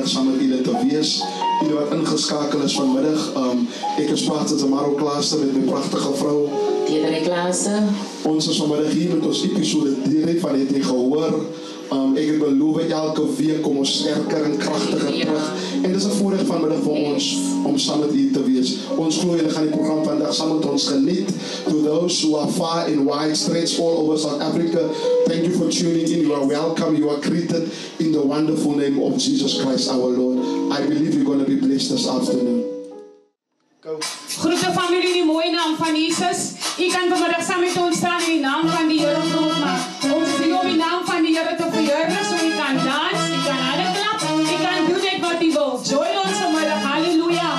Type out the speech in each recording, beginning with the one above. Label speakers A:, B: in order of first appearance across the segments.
A: voorreg saam met julle te wees. Julle wat ingeskakel is vanmiddag. Ek is Pastor Zamaro Klaaster met my pragtige vrou.
B: Diedere Klaaster.
A: Ons is vanmiddag hier met ons episode 3 van het jy gehoor. Ek het beloof elke week kom ons sterker en kragtiger terug. En dit is 'n voorreg vanmiddag vir ons om saam met u te wees. Ons glo julle gaan die program vandag saam met ons geniet. To those who are far and wide, stretched all over South Africa, thank you for tuning in. You are welcome. You are greeted in the wonderful name of Jesus Christ our Lord. I believe you're going to be blessed this afternoon. Go.
C: Groete familie in die mooie naam van Jesus. U kan vanmiddag saam met ons staan in die naam van die Here groot maak. Ons is hier om die naam van die Here te verheerlik, so u kan dans, u kan hande klap, u kan doen net wat u wil. Join ons vanmiddag. Halleluja.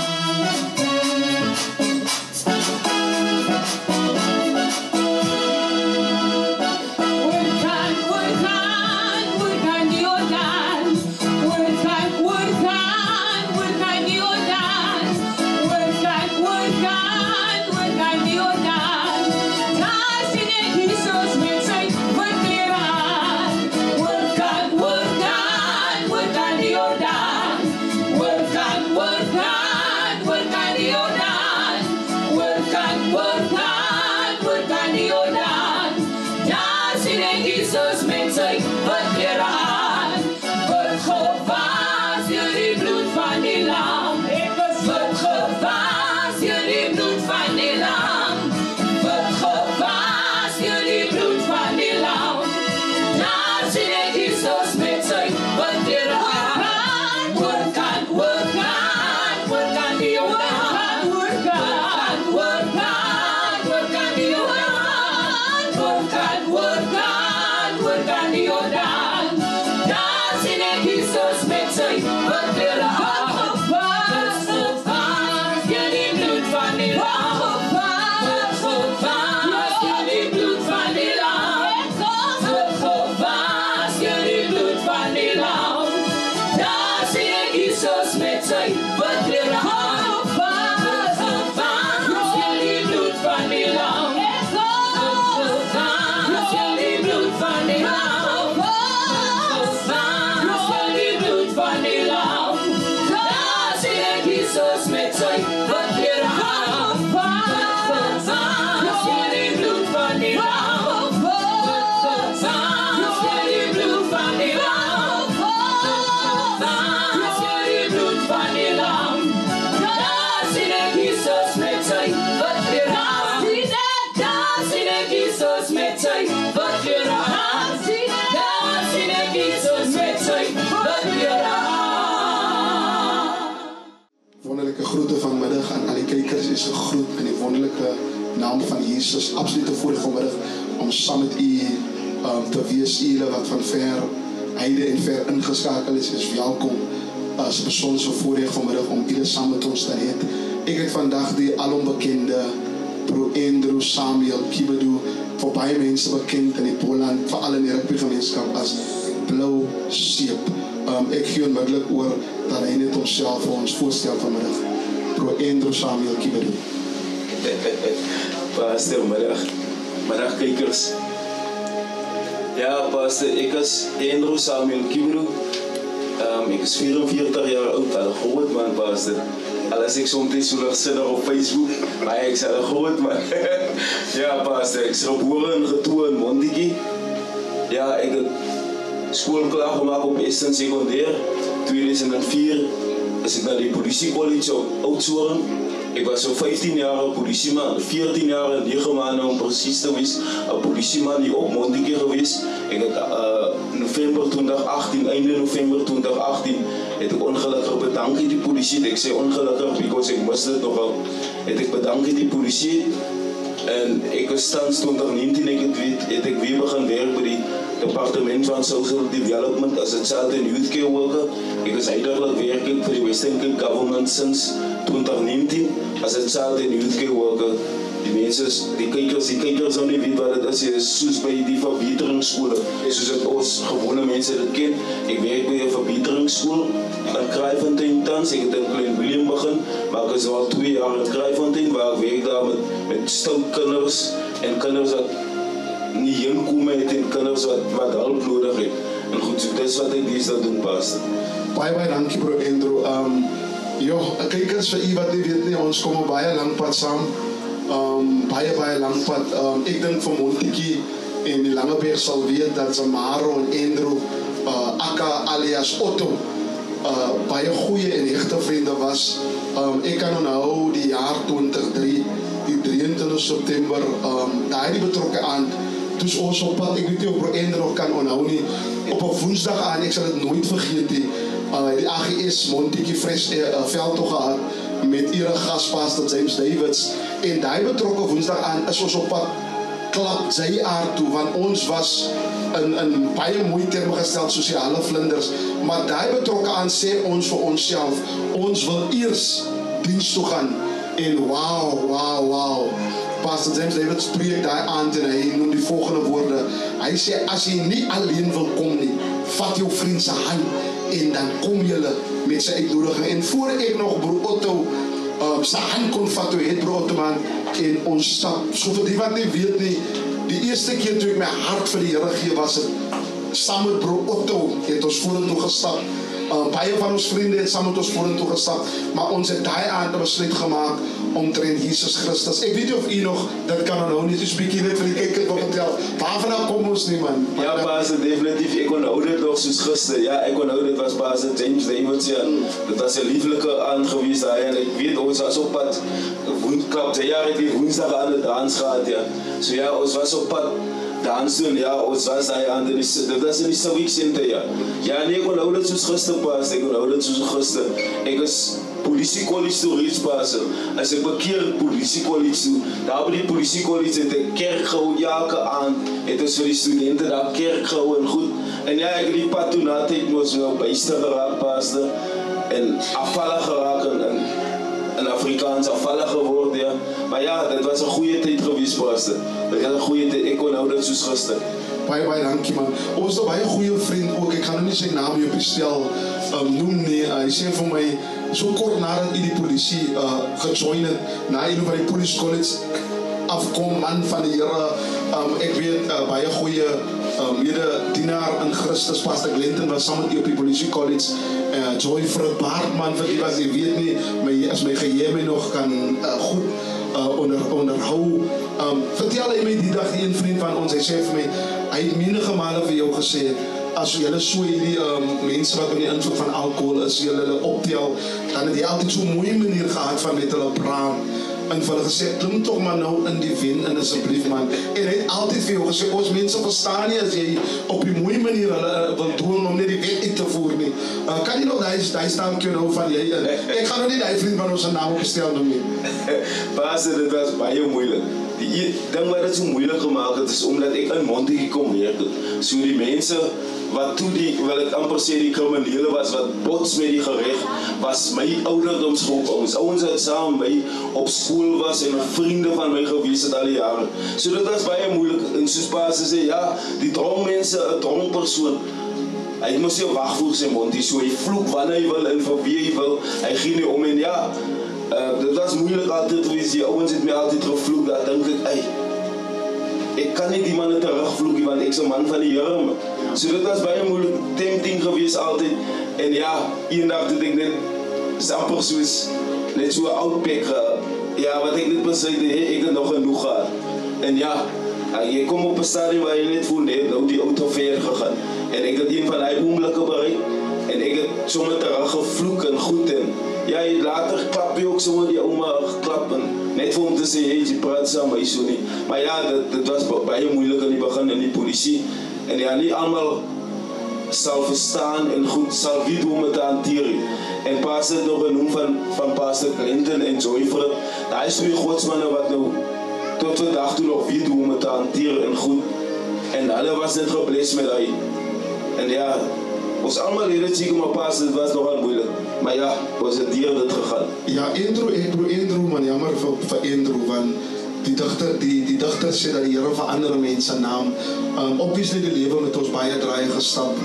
A: Groete vanmiddag aan al die kykers is 'n groet in die wonderlike naam van Jesus. Absolute voorreg vanmiddag om saam met u te wees. Julle wat van ver heide en ver ingeskakel is welkom. As 'n besondere voorreg vanmiddag om julle saam met ons te hê. Ek het vandag die alombekende Bro Andrew Samuel Kibedu, vir baie mense bekend in die Poland, veral in die rugbygemeenskap as Blou Seep. Ek gee onmiddellik oor dat hy net homself vir ons voorstel vanmiddag. Bro Andrew Samuel Kibedu.
D: Pastor, middag kykers. Ja, Pastor, ek is Andrew Samuel Kibedu. Ek is 44 jaar oud, al 'n groot man, Pastor. Al is ek soms so ligsinnig op Facebook, maar ek is al 'n groot man. Ja, Pastor, ek is gebore en getoe in Montetjie. Ja, ek het skool klaar gemaak op Eastern Secundair. 2004 is ek na die polisie college op Oudtshoorn. Ek was so 15 jaar 'n polisieman, 14 jaar en 9 maande om presies te wees, 'n polisieman hier op Montetjie gewees. Ek het November 2018, einde November 2018, het ek ongelukkig bedank die polisie. Ek sê ongelukkig because ek mis dit nogal. Het ek bedank die polisie en ek was tans 2019 het ek weer begin werk by die Departement van Social Development as a Child and Youth Care Worker. Ek is heiliglik werk vir die Western Cape Government since 2019 as a Child and Youth Care Worker. Die mense, die kykers nou nie weet wat dit is soos by die verbeteringsskole, soos dat ons gewone mense dit ken. Ek werk by 'n verbeteringsskool in Kraaifontein tans. Ek het in Klein Willem begin, maar ek is al 2 jaar in Kraaifontein waar ek werk daar met stout kinders en kinders wat nie heen kom het en kinders wat hulp nodig het. En goed, so dis wat ek dis dat doen, Pastor.
A: Baie dankie bro Andrew. Kykers vir u wat nie weet nie, ons kom 'n baie lang pad saam. Baie lang pad. Ek dink vir Montetjie en die Langeberg sal weet dat Samaro en Andrew Akka alias Otto baie goeie en hegte vriende was. Ek kan onthou die jaar 2003, die 23 September, daai betrokke aand, dus ons op pad, ek weet nie of bro Andrew nog kan onthou nie, op 'n Woensdag aan, ek sal dit nooit vergeet nie, die AGS Montetjie Fresh veldtog gehad met ere gaspastor James Davids, en daai betrokke Woensdag aan is ons op pad klap sy aard toe, want ons was in baie moeite terme gestel sosiale vlinders, maar daai betrokke aan sê ons vir onsself, ons wil eers diens toe gaan, en wow, Pastor James David spreek daai aand en hy noem die volgende woorde, hy sê, as jy nie alleen wil kom nie, vat jou vriend se hand, en dan kom julle met sy uitnodiging, en voor ek nog bro Otto sy hand kon vat, toe het bro Otto man, en ons stap, so vir die wat nie weet nie, die eerste keer toe ek my hart vir die Here gee, was het, saam met bro Otto, het ons vorentoe gestap, baie van ons vriende het saam met ons vorentoe gestap, maar ons het daai aand 'n besluit gemaak, omtrent Jesus Christus. Ek weet nie of u nog, dit kan onthou nie, soos bietjie net vir die kykers wil vertel, waarvan kom ons nie man?
D: Ja, Pastor, definitief, ek onthou dit nog soos gister, ja, ek onthou dit was Pastor James Davids, ja, dit was 'n lieflike aand gewees daar, en ek weet, ons was op pad, klap, sy jaar het die Woensdag aan die dans gehad, ja, so ja, ons was op pad, dans doen, ja, ons was daar aan dit was in die Civic Center, ja, nee, ek onthou dit soos gister, Pastor, ek onthou dit soos gister, ek is polisie college toe reeds, Pastor, as ek bekeer polisie college toe, daar by die polisie college het ek kerk gehou, elke aand, het ons vir die studenten daar kerk gehou en goed, en ja, ek die pad toe na tyd moes nou byster geraak, Pastor, en afvallig geraak, en Afrikaans afvallig geword, ja, maar ja, dit was 'n goeie tyd gewees, Pastor, dit was 'n goeie tyd, ek onthou dit soos gister.
A: Baie dankie man, ons is 'n baie goeie vriend ook, ek gaan nie sy naam hier op die stel noem nie, hy sê vir my, so kort nadat hy die polisie gejoin het, na hy by die police college afkom, man van die Here, ek weet, baie goeie mede-dienaar in Christus, Pastor Glenton was saam met die op die polisie college, Joy Fred Baartman, vir die wat jy weet nie, as my geheer my nog kan goed onderhou, vertel hy my die dag, die een vriend van ons, hy sê vir my, hy het menige male vir jou gesê, as julle so hierdie mense wat in die invloed van alcohol is, julle optel, dan het jy altyd so 'n mooi manier gehad van met hulle praat, en vir hulle gesê, klim toch maar nou in die wen, en asseblief man, en hy het altyd vir jou gesê, ons mense verstaan nie, as jy op die mooie manier hulle wil doen, om net die wet uit te voer nie, kan jy nog die staamkie nou van jy, ek gaan nou nie die vriend van ons naam op die stel noem nie.
D: Pastor, dit was baie moeilik, die ding wat dit so moeilik gemaak het, is omdat ek in Montetjie kom werk het, so die mense, wat toe wil ek amper sê die kriminele was, wat bots met die gereg, was my ouderdomsgroep, ouens wat saam my op skool was, en vriende van my gewees het al die jare, so dit was baie moeilik, en soos Pastor sê, ja, die drongmense, 'n drong persoon, hy moes nie wag voor sy mond, so hy vloek wanneer hy wil, en vir wie hy wil, hy gee nie om, en ja, dit was moeilik altyd gewees, die ouens het my altyd gevloek, dat dink ek, ek kan nie die manne terugvloek, want ek is 'n man van die Here, so dit was baie moeilik, tempting gewees altyd, en ja, eendag het ek net, amper soos, net so 'n oud pek, ja, wat ek net besluit, ek het nog genoeg gehad, en ja, jy kom op 'n stadium waar jy net voel, net nou die auto ver gegaan, en ek het een van die oomblikke bereik, en ek het sommer teruggevloek en goed, en ja, later klap jy ook sommer die ouma geklap, en net vir hom te sê, hey, jy praat saam my so nie, maar ja, dit was baie moeilik in die begin in die polisie, en ja, nie allemaal sal verstaan en goed sal weet hoe om het te hanteer, en Pastor het nog genoem van Pastor Glenton en Joy Fred, daar is twee godsmanne wat nou tot vandag toe nog weet hoe om het te hanteer en goed, en hulle was net gebles met hy, en ja, ons allemaal het het zeker, maar Pastor, het was nogal moeilijk, maar ja, ons het hier dit gegaan.
A: Ja, Andrew, man, jammer vir Andrew, want die digter sê dat die Here verander mense naam, obviously die lewe met ons baie draaie gestap,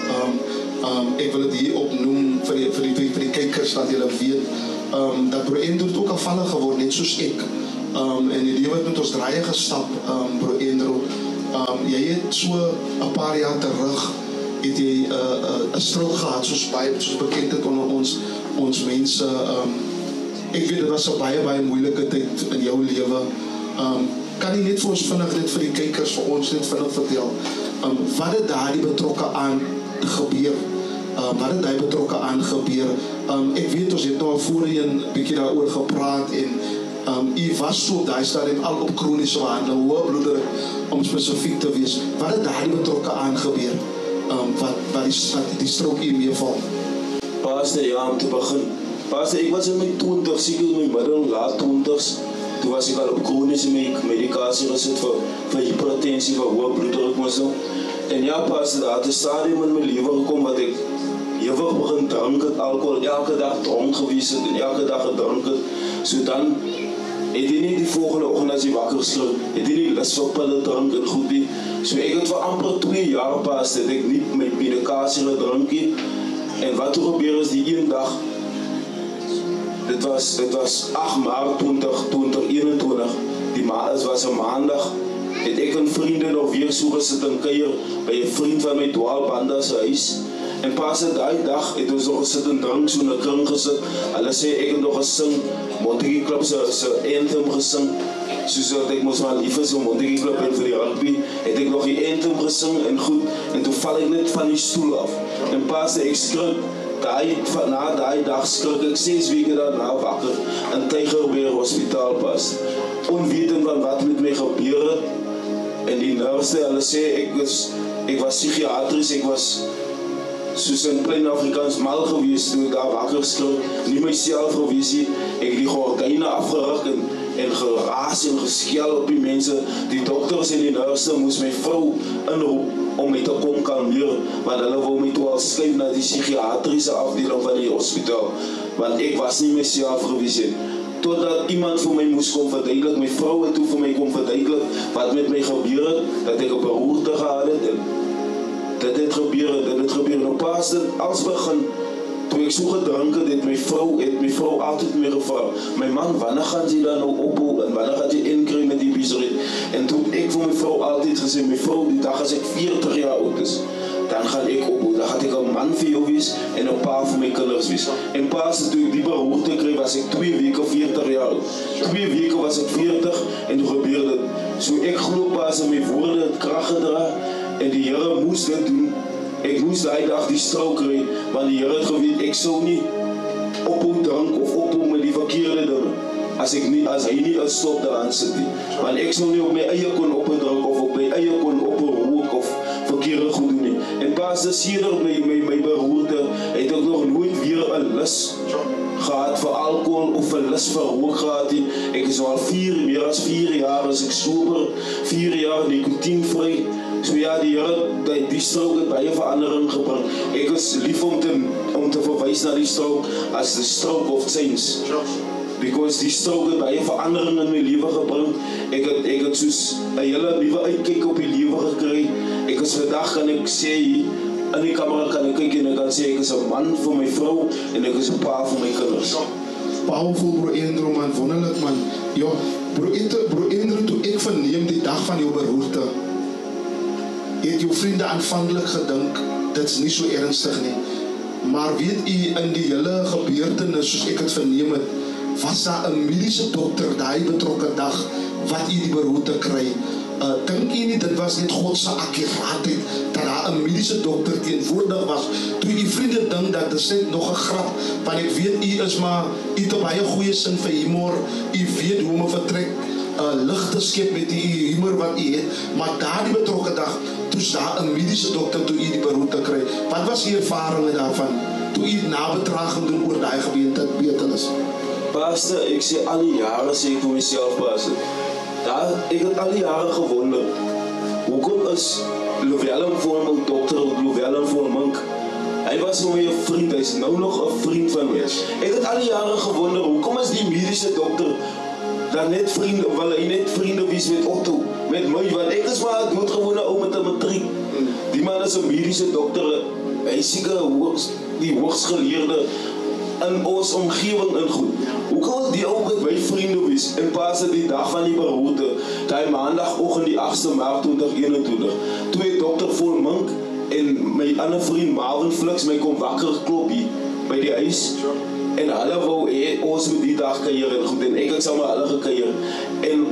A: ek wil dit hier opnoem vir die kykers, dat julle weet, dat bro Andrew het ook afvallig geword, net soos ek, en die lewe het met ons draaie gestap, bro Andrew, jy het so 'n paar jaar terug, het jy 'n strook gehad, soos bekend het onder ons mense. Ek weet dit was 'n baie moeilike tyd in jou lewe. Kan jy net vir ons vinnig net vir die kykers, vir ons net vinnig vertel, wat het daardie betrokke aan gebeur? Wat het daai betrokke aan gebeur? Ek weet ons het nou voorheen 'n bietjie daaroor gepraat en u was so daai stadium al op kroniese behandeling, hoë bloeddruk om spesifiek te wees. Wat het daardie betrokke aan gebeur? Wat die strook u meeval?
D: Pastor, ja, om te begin. Pastor, ek was in my 20, seker in my middel, laat 20's. Toen was ik al op chronische medicatie gezet voor hypertensie, voor hoge bloeddruk en zo. En ja, pastor, daar had een stadium in mijn leven gekomen wat ik heel veel begin drinken, alcohol, elke dag dronk geweest en elke dag gedronken. So dan het jy nie die volgende oggend as jy wakker skrik, het jy nie lus vir pille drink en goed nie. So ek het vir amper 2 jaar pastor, het ek nie my medikasie gedrink nie. En wat er gebeur is die een dag, dit was 8 Maart 2021, het was een maandag, het ek en vrienden nog weer so gesit en kuier by 'n vriend van my dwaalbande se huis. En pas die dag het ons nog gesit en drink, so 'n kring gesit. Hulle sê ek het nog gesing, Montague Club se anthem gesing. Soos dat ek mos maar lief is om Montague Club en vir die rugby, het ek nog die anthem gesing en goed, en toe val ek net van die stoel af. En pas ek skrik, na daai dag skrik ek 6 weke daarna wakker in Tygerberg Hospitaal pas. Onwetend van wat met my gebeur het. En die nurse, hulle sê ek was psigiatries, ek was soos in plain Afrikaans mal gewees toe ek daar wakker skrik, nie myself gewees nie. Ek het die gordyne afgeruk en geraas en geskel op die mense. Die dokters en die nurse moes my vrou inroep om my te kom kalmeer, want hulle wou my toe al skuif na die psigiatriese afdeling van die hospitaal, want ek was nie myself gewees nie. Totdat iemand vir my moes kom verduidelik, my vrou het toe vir my kom verduidelik wat met my gebeur het, dat ek 'n beroerte gehad het en dit het gebeur. Nou pas dit als begin, toe ek so gedrink het, my vrou altyd meer gevra, my man, wanneer gaan jy dan nou ophou en wanneer gaan jy inkry met die besigheid? En toe ek vir my vrou altyd gesê, my vrou, die dag as ek 40 jaar oud is, dan gaan ek ophou, dan gaan ek 'n man vir jou wees en 'n pa vir my kinders wees. En pas toe ek die beroerte kry, was ek 2 weke 40 jaar oud. 2 weke was ek 40 en toe gebeur dit. So ek glo pas in my woorde het krag gedra en die Here moes dit doen. Ek moes daai dag die strook kry, want die Here het geweet ek sou nie ophou drank of ophou met die verkeerde dinge as hy nie 'n stop daaraan sit nie. Want ek sou nie op my eie kon ophou drank of op my eie kon ophou rook of verkeerde goed doen nie. En pas as sedert my beroerte het ek nog nooit weer 'n lus gehad vir alcohol of 'n lus vir rook gehad nie. Ek is al meer as 4 jaar as ek sober, 4 jaar nikotienvry. So ja, die Here, die strook het baie verandering gebring. Ek is lief om te verwys na die strook as the stroke of change. Because die strook het baie verandering in my lewe gebring. Ek het soos 'n hele nuwe uitkyk op die lewe gekry. Ek is vandag, kan ek sê, in die kamera kan ek kyk en ek kan sê ek is 'n man vir my vrou en ek is 'n pa vir my kinders.
A: Powerful, bro Andrew, man, wonderlik, man. Ja, bro Andrew, toe ek verneem die dag van jou beroerte, het jou vriende aanvanklik gedink, dit is nie so ernstig nie. Maar weet u, in die hele gebeurtenis, soos ek het verneem het, was daar 'n mediese dokter daai betrokke dag, wat u die beroerte kry. Dink u nie, dit was net God se akkuraatheid, dat daar 'n mediese dokter teenwoordig was, toe u vriende dink dat dit net nog 'n grap, want ek weet u is maar, u het 'n baie goeie sin vir humor, u weet hoe om 'n vertrek lig te skep met die humor wat u het, maar daardie betrokke dag, toe's daar 'n mediese dokter toe u die beroerte kry. Wat was die ervaring daarvan, toe u nabetraging doen oor daai gebeurtenis?
D: Pastor, ek sê al die jare sê ek vir myself, pastor, ek het al die jare gewonder, hoekom is Llewellyn Volmink, dokter Llewellyn Volmink, hy was vir my 'n vriend, hy is nou nog 'n vriend van my. Ek het al die jare gewonder, hoekom is die mediese dokter dan net vriende, wil hy net vriende wees met Otto, met my, want ek is maar 'n doodgewone ou met 'n matriek. Die man is 'n mediese dokter, hy is seker die hoogsgeleerde in ons omgewing in goed. Hoe kan die ou met my vriende wees? En pas die dag van die beroerte, daai maandagoggend die 8 Maart 2021, toe het dokter Volmink en my ander vriend Marvin Flix my kom wakker klop hier by die huis. En hulle wou ons met die dag kuier en goed, en ek het saam met hulle gekuier. En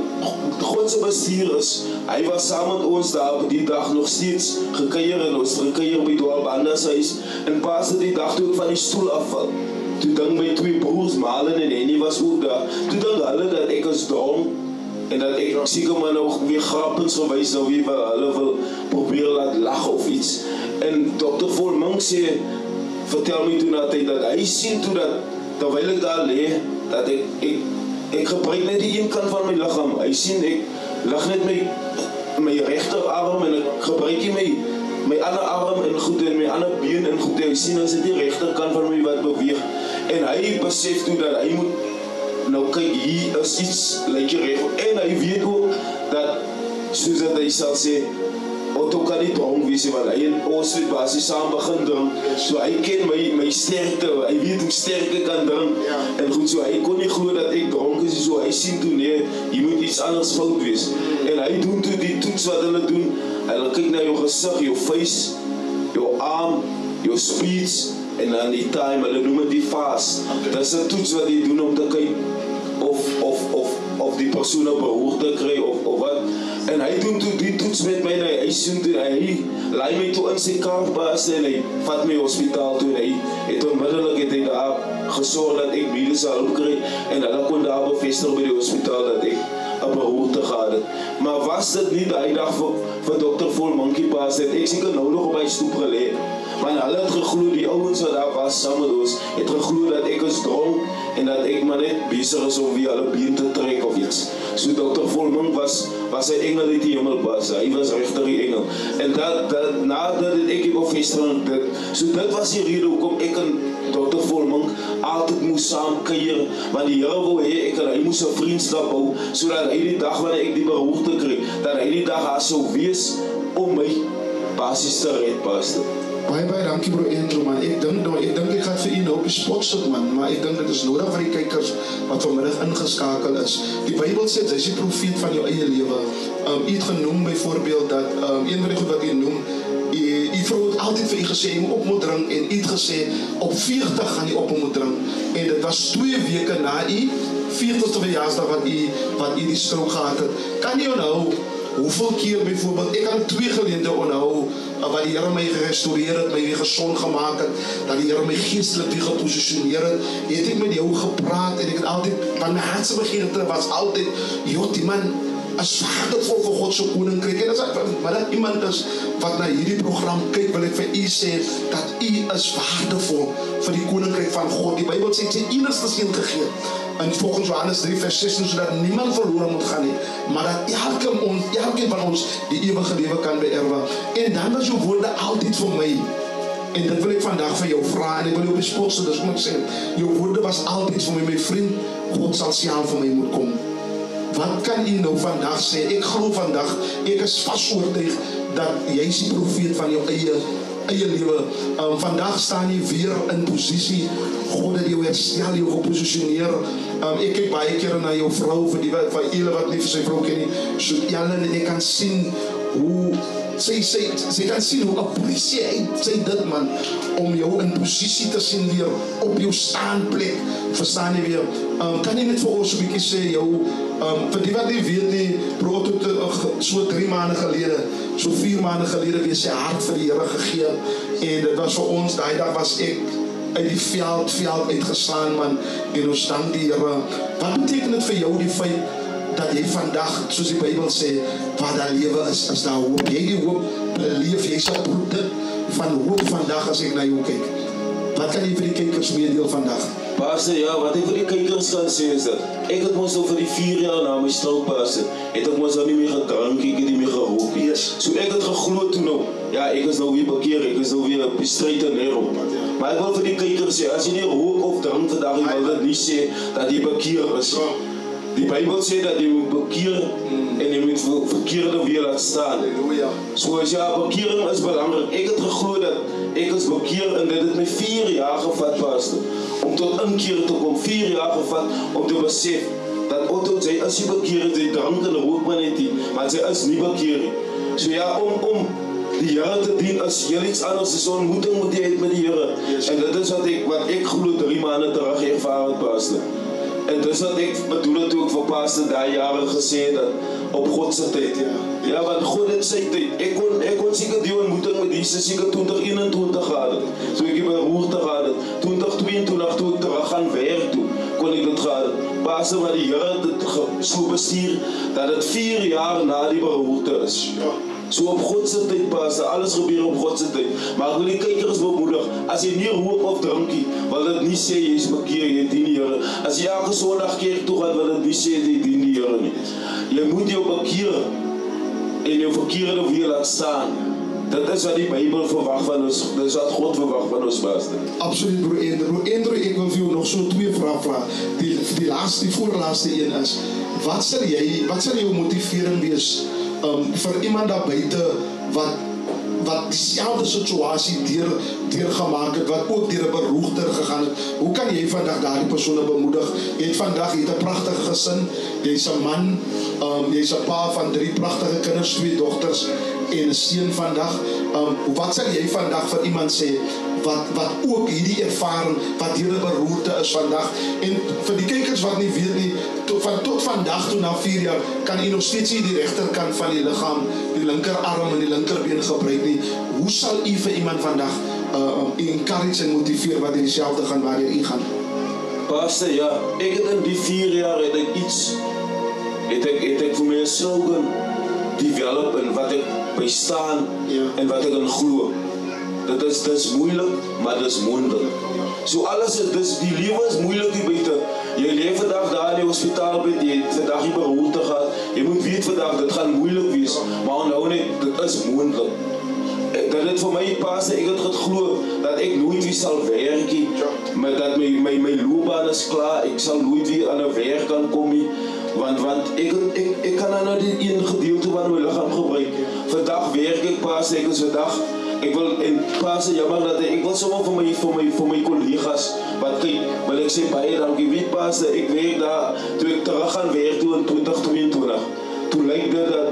D: God se bestuur is, hy was saam met ons daar op die dag nog steeds gekuier en ons gekuier by Dwaalbanda se huis. En pas die dag toe ek van die stoel afval, toe dink my twee broers, Malen en Henny was ook daar, toe dink hulle dat ek is dronk, en dat ek seker maar nou weer grappens gewys nou wie hulle wil probeer laat lag of iets. En Dr. Volming sê, vertel my toe na tyd dat hy sien toe dat terwyl ek daar lê, dat ek gebruik net die een kant van my liggaam. Hy sien ek lig net my regterarm en ek gebruik nie my ander arm en goed en my ander been en goed. Hy sien as dit die regterkant van my wat beweeg. En hy besef toe dat hy moet nou kyk, hier is iets lyk reg. En hy weet ook dat soos dat hy sal sê, Otto kan nie dronk wees, want hy en ons het basis saam begin drink, so hy ken my sterkte, hy weet hoe sterk ek kan drink, en goed, so hy kon nie glo dat ek dronk is, so hy sien toe, nee, jy moet iets anders fout wees, en hy doen toe die toets wat hulle doen, hulle kyk na jou gesig, jou face, jou arm, jou speech, en dan die time, hulle noem het die fast, dat is een toets wat die doen om te kyk, of die persoon op behoorde kry, of wat, en hy doen toe die toets met my, hy sien toe, hy laai my toe in sy kaartbaas, en hy vat my hospitaal toe, en hy het onmiddellik het hy daar gesorg dat ek medische hulp kry, en hulle kon daar bevestig by die hospitaal, dat ek een behoorde gehad het. Maar was dit nie die dag vir Dr. Volmonkie Paas, het ek seker nou nog op my stoep geleid, want hulle het geglo, die ouwens wat daar was, saam met ons, het geglo dat ek is dronk, en dat ek maar net bezig is om wie hulle been te trek of iets. So Dr. Volmonk was een engel uit die hemelpas, hy was regtig die engel. En nadat het ek die bevestiging, so dit was die rede hoekom ek en Dr. Volmonk altyd moes saam kuier, want die Here wou hê ek en hy moes 'n vriendskap hou, sodat hy die dag wanneer ek die behoefte kry, dat hy die dag daar sou wees om my basis te red, pastor.
A: Baie dankie bro Andrew man, ek dink ek gaan vir u nou op die spot sit man, maar ek dink dit is nodig vir die kykers wat vanmiddag ingeskakel is. Die Bybel sê, hy is die profeet van jou eie lewe. U het genoem byvoorbeeld dat, een van die goed wat u noem, u vrou het altyd vir u gesê, u moet drink, en u het gesê, op 40 gaan u op moet drink, en dit was 2 weke na u 40ste verjaarsdag wat u die strook gehad het. Kan jy onthou, hoeveel keer byvoorbeeld, ek kan 2 geleenthede onthou, wat die Here my gerestoreer het, my weer gesond gemaak het, dat die Here my geestelik weer gepositioneer het ek met jou gepraat, en ek het altyd, want my hartse begeerte was altyd, joh, die man is waardevol vir God se koninkryk, en maar dat iemand is, wat na hierdie program kyk, wil ek vir u sê, dat u is waardevol vir die koninkryk van God. Die Bybel sê, sy enigste seun gegee, en volgens Johannes 3 vers 16, sodat niemand verloren moet gaan nie, maar dat elkeen van ons die ewige lewe kan beerwe. En dan was jou woorde altyd vir my, en dit wil ek vandag vir jou vra, en ek wil jou op die spot sit, dus moet ek sê, jou woorde was altyd vir my vriend, God sal sjaal vir my moet kom. Wat kan u nou vandag sê? Ek glo vandag, ek is vast oortuig, dat jy is die profeet van jou eie lewe. Vandag staan jy weer in posisie, God het jou herstel, jou gepositioneer. Ek kyk baie keer na jou vrou, vir julle wat nie vir sy vrou ken nie, so Ellen, en ek kan sien hoe, sy kan sien hoe appreciate sy dit man, om jou in posisie te sien weer, op jou staanplek, verstaan jy weer, kan jy net vir ons 'n bietjie sê, jou, vir die wat nie weet nie, bro, tot so 3 maande gelede, so 4 maande gelede, weer sy hart vir die Here gegee, en dit was vir ons, daai dag was ek, uit die veld uitgeslaan man, en ons dank die Here. Wat beteken dit vir jou die feit, dat jy vandag, soos die Bybel sê, waar daar lewe is daar hoop. Jy die hoop beleef, jy sal produk van hoop vandag as ek na jou kyk. Wat kan jy vir die kykers meedeel vandag?
D: Pastor, ja, wat ek vir die kykers kan sê is dat, ek het ons al vir die 4 jaar na my stil, pastor, het ek ons al nie meer gedrank, ek het nie meer geroep. So ek het geglo toe nou, ja, ek is nou weer bekeer, ek is nou weer op die strijd en neerop. Maar ek wil vir die kykers sê, as jy nie rook of drink vandag, jy wil dit nie sê, dat jy bekeer is. Die Bybel sê dat jy moet bekeer en jy moet verkeerde weer laat staan. So as ja, bekering is belangrik. Ek het geglo dat ek is bekeer en dit het my 4 jaar gevat, pastor, om tot inkeer te kom, 4 jaar gevat om te besef dat Otto, sy is nie bekeer, sy drank en rook maar net nie, maar sy is nie bekeer nie. So ja, om die Here te dien is heel iets anders. Dis 'n ontmoeting moet jy hê met die Here. En dit is wat ek glo 3 maande terug ervaar het, pastor. En dis wat ek bedoel het toe ek vir pastor daai jare gesê het dat op God se tyd. Ja, want God het sy tyd. Ek kon seker die ontmoeting met Jesus seker 2021 gehad het. So ek by Roerte gehad het. 2022 toe ek terug gaan werk toe, kon ek dit gehad het. Pastor, wat die Here dit so bestuur dat dit 4 jaar na die beroerte is. So op God se tyd, pastor, alles gebeur op God se tyd. Maar ek wil die kykers bemoedig, as jy nie rook of drinkie, wil dit nie sê jy is bekeer, jy dien die Here. As jy elke Sondag kerk toe gaan, wil dit nie sê jy dien die Here nie. Jy moet jou bekeer en jou verkeerde weer laat staan. Dit is wat die Bybel verwag van ons. Dit is wat God verwag van ons, pastor.
A: Absoluut, broer Andrew, ek wil vir jou nog so 2 vrae vra. Die voorlaaste een is, wat sal jou motivering wees vir iemand daar buite wat dieselfde situasie deurgemaak het, wat ook deur 'n beroerte gegaan het? Hoe kan jy vandag daardie persone bemoedig? Jy het 'n pragtige gesin, jy's 'n man, jy's 'n pa van 3 pragtige kinders, 2 dogters en 'n seun vandag. Wat sal jy vandag vir iemand sê wat ook hierdie ervaring wat deur 'n beroerte is vandag? En vir die kykers wat nie weet nie, tot vandag toe na 4 jaar kan jy nog steeds nie die regterkant van die liggaam, die linkerarm en die linkerbeen gebruik nie. Hoe sal u vir iemand vandag encourage en motiveer wat dieselfde gaan waar jy gaan?
D: Pastor, ja, ek het in die 4 jaar het ek iets, het ek vir my 'n slogan develop in wat ek by staan en wat ek in glo. Dit is moeilik, maar dit is moontlik. So alles is, die lewe is moeilik hier buite. Jy leef vandag daar in die hospitaal bed, jy het vandag die beroerte gehad. Jy moet weet vandag, dit gaan moeilik wees, maar onthou net, dit is moontlik. Dat dit vir my pastor, ek het geglo dat ek nooit weer sal werk nie, maar dat my loopbaan is klaar, ek sal nooit weer aan 'n werk kan kom nie, want ek kan nou die een gedeelte van my liggaam gebruik. Vandag werk ek, pastor, ek is vandag, ek wil, en pastor, jammer dat ek wil sommer vir my kollegas, wat kyk, wil ek sê baie dankie, weet pastor, ek werk daar, toe ek terug gaan werk toe in 2022, toe lyk dit dat,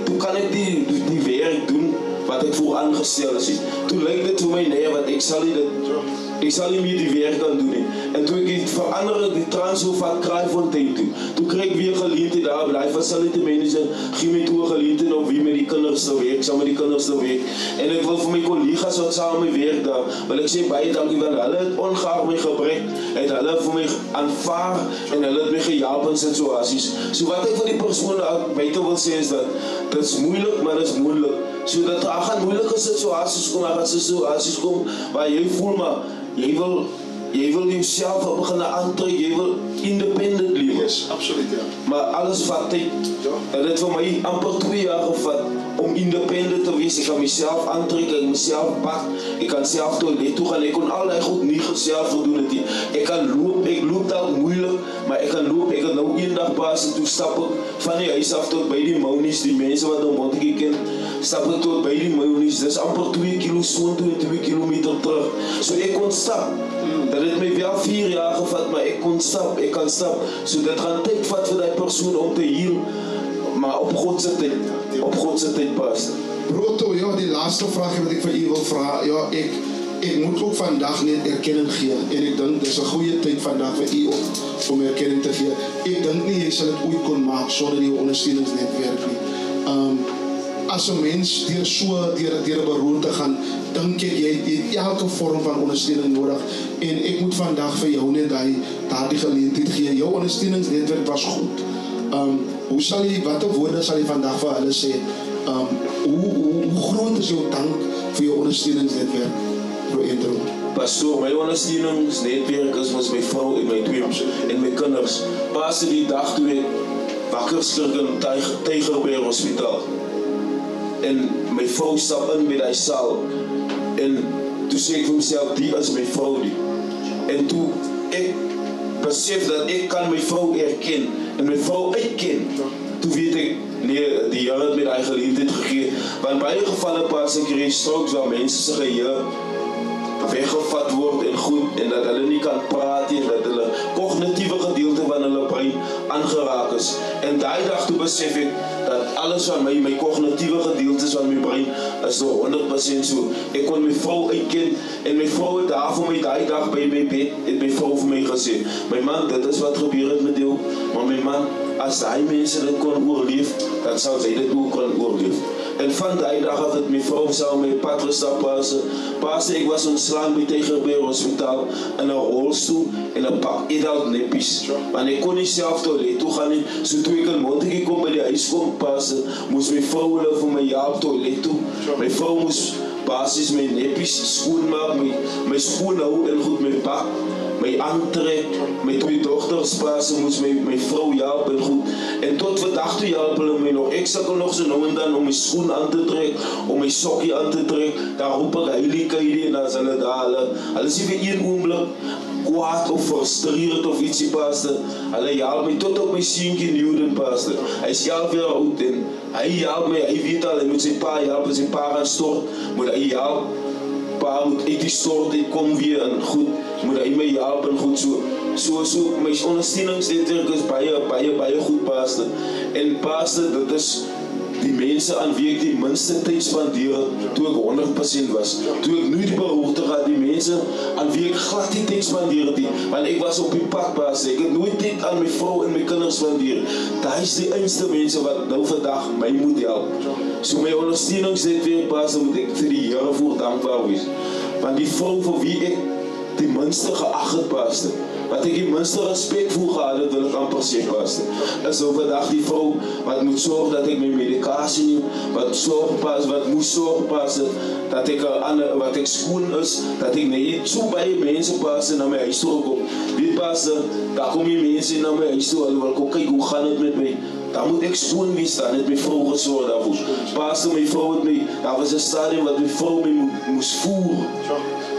D: toe kan ek die werk doen wat ek voor aangestel is. Toe lyk dit vir my, nee, want ek sal nie meer die werk kan doen nie. En toe ek die verander, die transfer van Kraaifontein toe kry ek weer geleentheid daar, by die facility manager, gee my toe geleentheid om wie met die kinders te werk, saam met die kinders te werk. En ek wil vir my kollegas wat saam met my werk daar, wil ek sê baie dankie, want hulle het ongeag my gebrek, het hulle vir my aanvaar, en hulle het my gehelp in situasies. So wat ek vir die persoon buite wil sê is dat, dit is moeilik, maar dit is moontlik. So dat daar gaan moeilike situasies kom, daar gaan situasies kom, waar jy voel, maar jy wil jouself begin aantrek, jy wil independent lewe.
A: Yes, absoluut, ja.
D: Maar alles vat tyd. En dit vir my amper 2 jaar gevat om independent te wees. Ek kan myself aantrek, ek kan myself pak, ek kan self toilet toe gaan, ek kon al die goed nie self gedoen het nie. Ek kan loop, ek loop dalk moeilik, maar ek kan loop, ek het nou eendag pas en toe stap ek van die huis af tot by die Mounies, die mense wat nou Montetjie ken, stap ek tot by die Mounies, dis amper 2 kilo soontoe en 2 kilometer terug. So ek kon stap. Dat het my wel 4 jaar gevat, maar ek kon stap, ek kan stap. So dit gaan tyd vat vir die persoon om te heel, maar op God se tyd pas.
A: Broto, ja, die laaste vraag wat ek vir u wil vra, ja, ek moet ook vandag net erkenning gee, en ek dink, dis 'n goeie tyd vandag vir u om erkenning te gee. Ek dink nie, jy sal dit ooit kon maak, sonder die ondersteuningsnetwerk nie. As 'n mens deur 'n beroerte gaan, dink ek jy het elke vorm van ondersteuning nodig, en ek moet vandag vir jou net daardie geleentheid gee. Jou ondersteuningsnetwerk was goed. Watter woorde sal jy vandag vir hulle sê? Hoe groot is jou dank vir jou ondersteuningsnetwerk, Broer Andrew?
D: Pastor, my ondersteuningsnetwerk is my vrou en my 2 en my kinders. Pas die dag toe ek wakker skrik in Tygerberg Hospitaal. En my vrou stap in met die saal, en toe sê ek vir myself, die is my vrou nie. En toe ek besef dat ek kan my vrou erken, en my vrou uitken, toe weet ek, nee, die Here het met die geleentheid gegee, want baie gevalle pas ek kry strokes waar mense se geheue weggevat word en goed, en dat hulle nie kan praat en dat hulle kognitiewe gedeelte van hulle brein aangeraak is. En daai dag toe besef ek dat alles van my kognitiewe gedeeltes van my brein is door 100% so. Ek kon my vrou uitken en my vrou het daar vir my daai dag by my bed, het my vrou vir my gesê, my man, dit is wat gebeur het met jou, maar my man, as daai mense dit kon oorleef, dan sal sy dit ook kon oorleef. En van die dag af het my vrou saam met pad gestap, Pastor, ek was ontslaan by Tygerberg Hospitaal in 'n rolstoel en 'n pak adult neppies. Want ek kon nie self toilet toe gaan nie, so toe ek in Montetjie kom by die huis kom, Pastor, moes my vrou hulle vir my help toilet toe. My vrou moes basies my neppies skoon maak, my skoon hou en goed my pak, my aantrek, my 2 dogters, Pastor, moes my vrou help en goed. En tot vandag toe help hulle my nog. Ek sukkel nog so nou en dan om my skoen aan te trek, om my sokkie aan te trek, daar roep ek heilige en dan is hulle daar, hulle is nie vir een oomblik kwaad of frustreerd of ietsie, Pastor. Hulle help my tot op my seentjie Newton, Pastor. Hy is 11 jaar oud en hy help my, hy weet al, hy moet sy pa help, as sy pa gaan stort, moet hy help, pa moet uit die stort, hy kom weer en goed, moet hy my help en goed, so my ondersteuningsnetwerk is baie goed, Pastor. En Pastor, dit is die mense aan wie ek die minste tyd spandeer toe ek 100% was. Toe ek nie die behoefte gehad, die mense aan wie ek glad nie tyd spandeer het nie, want ek was op die pad, Pastor. Ek het nooit tyd aan my vrou en my kinders spandeer. Daai is die einste mense wat nou vandag my moet help. So my ondersteuningsnetwerk, Pastor, moet ek vir die Here voor dankbaar wees. Want die vrou vir wie ek die minste geag het, Pastor, wat ek die minste respek voor gehad het, wil ek amper sê, Pastor, is overdag die vrou wat moet sorg dat ek my medikasie neem, wat moet sorg, Pastor, dat ek wat ek skoon is, dat ek net so baie mense, Pastor, na my huis toe kom. Weet, Pastor, daar kom die mense na my huis toe, hulle wil kom kyk, hoe gaan het met my? Dan moet ek skoon wees, dan het my vrou gesorg daarvoor. Pastor, my vrou het my, daar was 'n stadium wat my vrou my moes voer.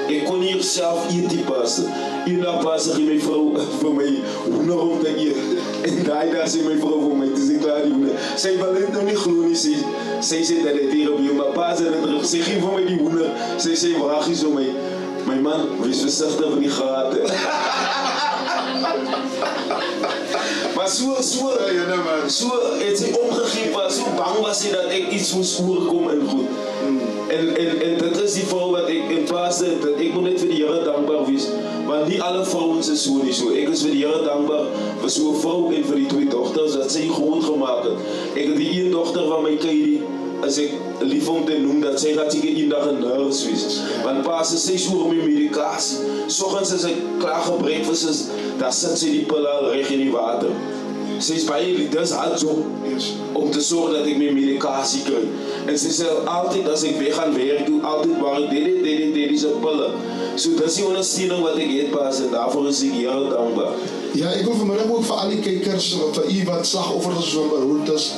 D: Ek kon nie self eet die, Pastor. Eendag, Pastor, gee my vrou vir my hoender om te eet. En daai dag sê my vrou vir my, dis ek klaar die hoender. Sy wil dit nou nie glo nie, sy sê dat dit hier op jou, maar Pastor, sy gee vir my die hoender, sy sê, vragies om my man, wees versigtig van die gate. Maar so het sy opgegee, so bang was sy dat ek iets moes oorkom en goed. En dit is die vrou wat ek, en Pastor, dat ek moet net vir die Here dankbaar wees, want nie alle vrouens is so nie so. Ek is vir die Here dankbaar vir so 'n vrou en vir die 2 dogters dat sy groot gemaak het. Ek het die een dogter van my Kylie, as ek lief om te noem, dat sy gaat seker eendag 'n nurse wees. Want Pastor, sy is oor my medikasie. Soggens as ek klaar gebreakfast is, dan sit sy die pille al reg in die water. Sy is baie, dis haar job, om te sorg dat ek my medikasie kry. En sy sê altyd, as ek weg gaan werk toe, altyd waar ek dit se pille. So dis die ondersteuning wat ek het, Pastor, en daarvoor is ek Here dankbaar.
A: Ja, ek wil vanmiddag ook vir al die kykers, vir u wat slagoffers van beroertes,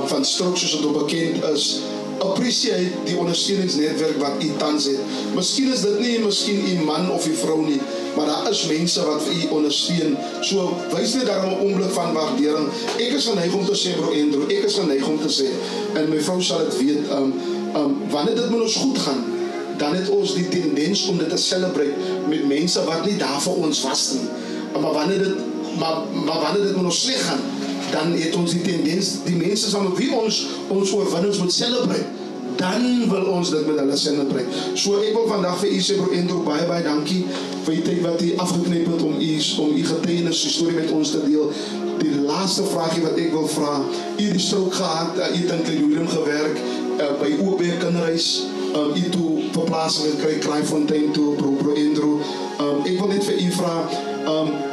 A: van stroke soos dit bekend is, apprecieer die ondersteuningsnetwerk wat u tans het. Miskien is dit nie miskien u man of u vrou nie, maar daar is mense wat vir u ondersteun. So wys net daarom 'n oomblik van waardering. Ek is geneig om te sê, bro Andrew, ek is geneig om te sê, en my vrou sal dit weet, wanneer dit met ons goed gaan, dan het ons die tendens om dit te celebrate met mense wat nie daar vir ons was nie. Maar wanneer dit met ons sleg gaan, dan het ons die tendens, die mense saam met wie ons oorwinnings moet celebrate, dan wil ons dit met hulle celebrate. So ek wil vandag vir u sê, bro Andrew, baie dankie vir die tyd wat u afgeknip het om u getuienis, die storie met ons te deel. Die laaste vraagie wat ek wil vra, u het die stroke gehad, u het in Kleurhoedem gewerk, by OB Kinderhuis, u toe verplaassing gekry, Kraaifontein toe, bro Andrew. Ek wil net vir u vra,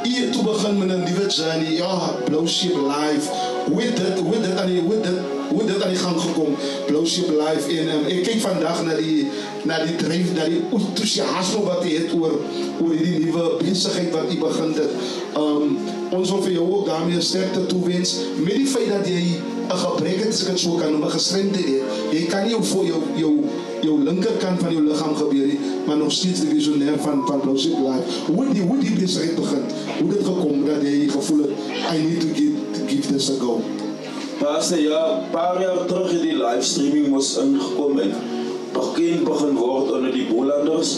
A: u het toe begin met 'n nuwe journey, ja, Blou Sheep Life. Hoe het dit aan die gang gekom, Blou Sheep Life, en ek kyk vandag na die dryf, na die enthousiasme wat u het oor hierdie nuwe besigheid wat u begin het. Ons wil vir jou ook daarmee sterkte toewens, met die feit dat jy 'n gebrek het, as ek dit so kan noem, 'n gestremdheid het. Jy kan nie voor jou linkerkant van jou liggaam gebeur nie, maar nog steeds die visionair van Blou Sheep Life. Hoe die besigheid begin? Hoe dit gekom dat jy gevoel het, I need to give this a go?
D: Pastor, ja, paar jaar terug het die livestreaming moes ingekom en bekend begin word onder die Bolanders.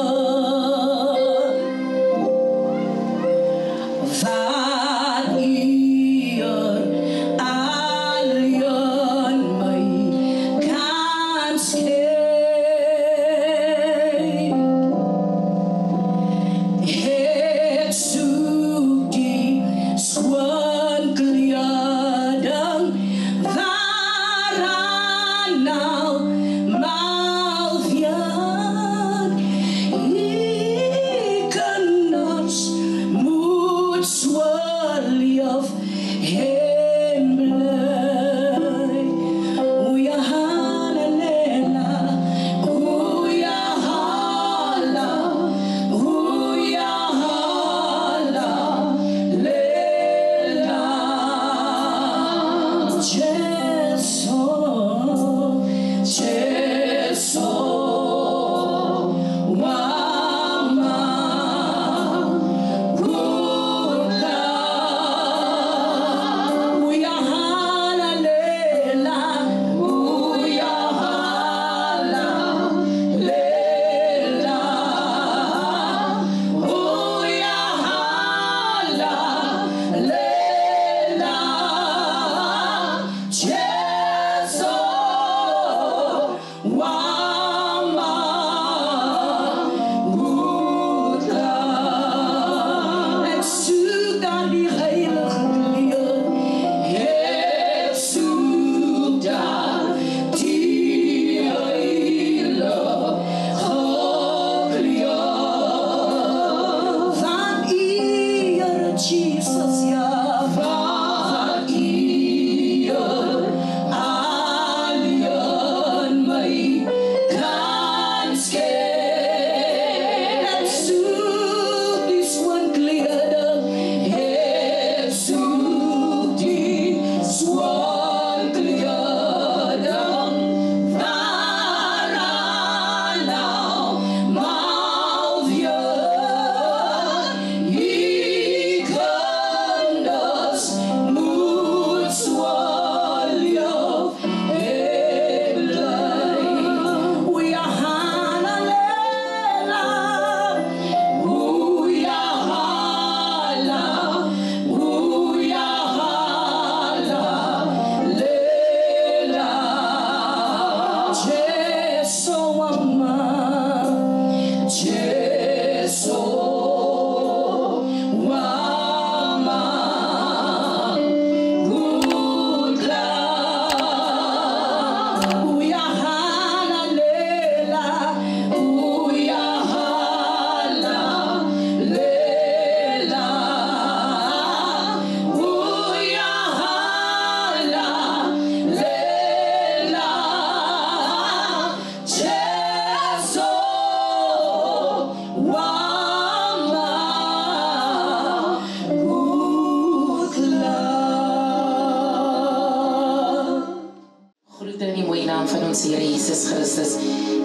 B: God.
E: van ons Here Jesus Christus.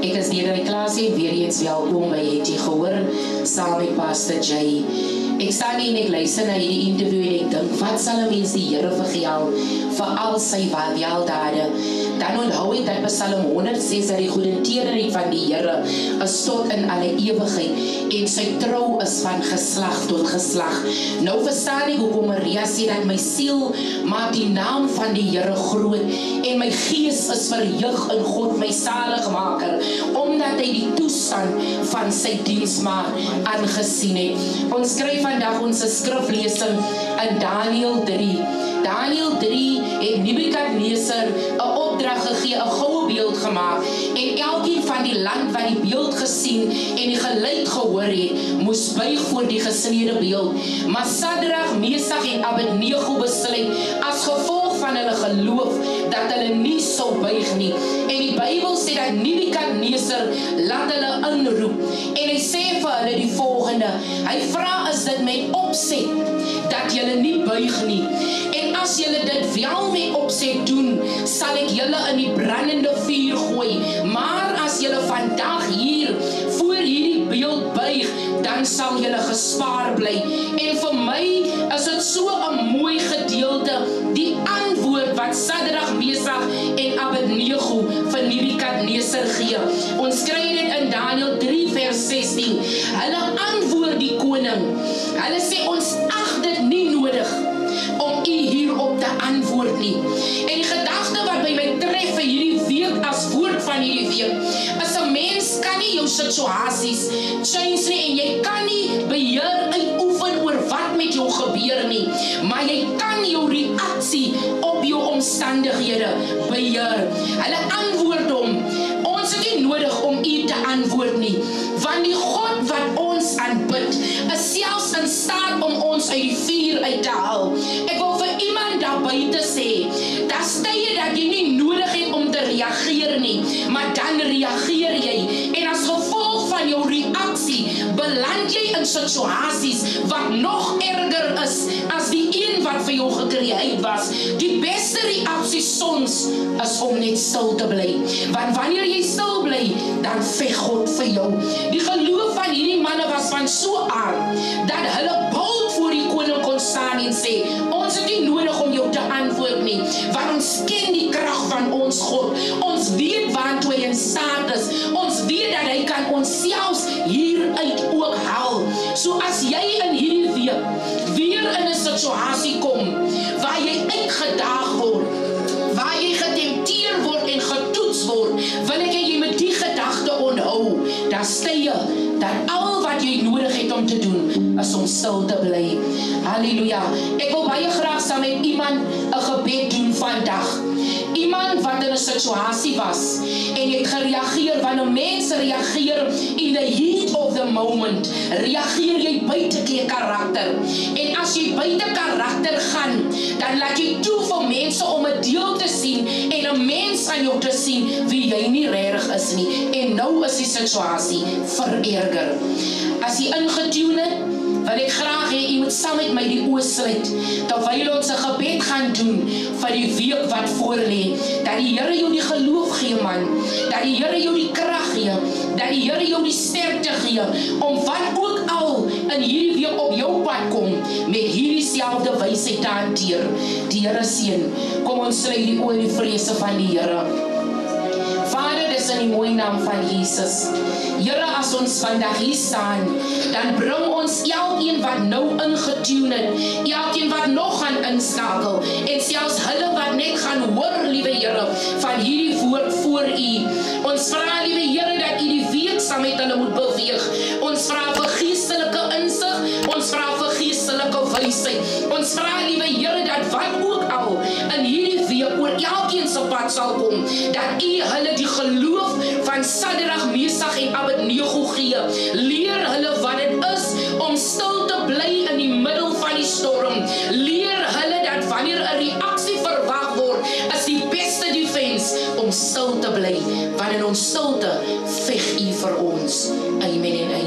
E: Ek is deur die klas en weer eens welkom by het jy gehoor saam met Pastor Jay. Ek staan hier en ek luister na hierdie interview en ek dink, wat sal 'n mens die Here vergeld vir al sy weldade? Dan onthou ek dat Psalm 100 sê dat die goedertierenheid van die Here is tot in alle ewigheid en sy trou is van geslag tot geslag. Nou verstaan ek hoekom Maria sê dat my siel maak die naam van die Here groot en my gees is verheug in God my saligmaker, omdat hy die toestand van sy diensmaag aangesien het. Ons skryf vandag ons skriflesing in Daniël 3. Daniël 3 het Nebukadneser 'n opdrag gegee, 'n goue beeld gemaak en elkeen van die land wat die beeld gesien en die geluid gehoor het, moes buig voor die gesnede beeld. Maar Sadrag, Mesach en Abednego besluit as gevolg van hulle geloof dat hulle nie sou buig nie. En die Bybel sê dat Nebukadneser laat hulle inroep en hy sê vir hulle die volgende. Hy vra, is dit met opset dat julle nie buig nie? En as julle dit wel met opset doen, sal ek julle in die brandende vuur gooi. Maar as julle vandag hier voor hierdie beeld buig, dan sal julle gespaar bly. En vir my is dit so 'n mooi gedeelte, die antwoord wat Sadrag, Mesach en Abednego vir Nebukadneser gee. Ons kry dit in Daniël 3 vers 16. Hulle antwoord die koning. Hulle sê, ons ag dit nie nodig om u hierop te antwoord nie. En die gedagte wat by my tref vir hierdie week as woord van hierdie week, is 'n mens kan nie jou situasies change nie en jy kan nie beheer uitoefen oor wat met jou gebeur nie, maar jy kan jou reaksie op jou omstandighede beheer. Hulle antwoord hom, ons het nie nodig om u te antwoord nie, want die God wat ons aanbid, is selfs in staat om ons uit die vuur uit te haal. Ek wil vir iemand daar buite sê, daar's tye dat jy nie nodig het om te reageer nie, maar dan reageer jy. En as gevolg van jou reaksie, beland jy in situasies wat nog erger is as die een wat vir jou gecreëerd was. Die beste reaksie soms is om net stil te bly. Want wanneer jy stil bly, dan veg God vir jou. Die geloof van hierdie manne was van so aard, dat hulle bold voor die koning kon staan en sê, ons het nie nodig om jou te antwoord nie, want ons ken die krag van ons God. Ons weet waartoe hy in staat is. Ons weet dat hy kan ons selfs hieruit ook haal. So as jy in hierdie week weer in 'n situasie kom, waar jy uitgedaag word, waar jy getempteer word en getoets word, wil ek jy met die gedagte onthou, daar stye, dat al wat jy nodig het om te doen, is om stil te bly. Halleluja. Ek wil baie graag saam met iemand 'n gebed doen vandag. Iemand wat in 'n situasie was, en jy het gereageer, wanneer mense reageer in the heat of the moment, reageer jy buite jou karakter. En as jy buite karakter gaan, dan laat jy toe vir mense om 'n deel te sien, en 'n mens aan jou te sien, wie jy nie regtig is nie. En nou is die situasie vererger. As jy ingetune het, wil ek graag hê jy moet saam met my die oë sluit, terwyl ons 'n gebed gaan doen vir die week wat voor lê, dat die Here jou die geloof gee, man, dat die Here jou die krag gee, dat die Here jou die sterkte gee, om wat ook al in hierdie week op jou pad kom, met hierdie selfde wysheid te hanteer. Die Here seën. Kom ons sluit die oë in die vrese van die Here. Vader, dis in die mooie naam van Jesus. Here, as ons vandag hier staan, dan bring ons elkeen wat nou ingetune het, elkeen wat nog gaan inskakel, en selfs hulle wat net gaan hoor, liewe Here, van hierdie woord voor U. Ons vra, liewe Here, dat U die week saam met hulle moet beweeg. Ons vra vir geestelike insig, ons vra vir geestelike wysheid. Ons vra, liewe Here, dat wat ook al in hierdie week oor elkeen se pad sal kom, dat U hulle die geloof van Sadrag, Mesach en Abednego gee. Leer hulle wat dit is om stil te bly in die middel van die storm. Leer hulle dat wanneer 'n reaksie verwag word, is die beste defense om stil te bly. Want in ons stilte veg U vir ons. Amen en amen.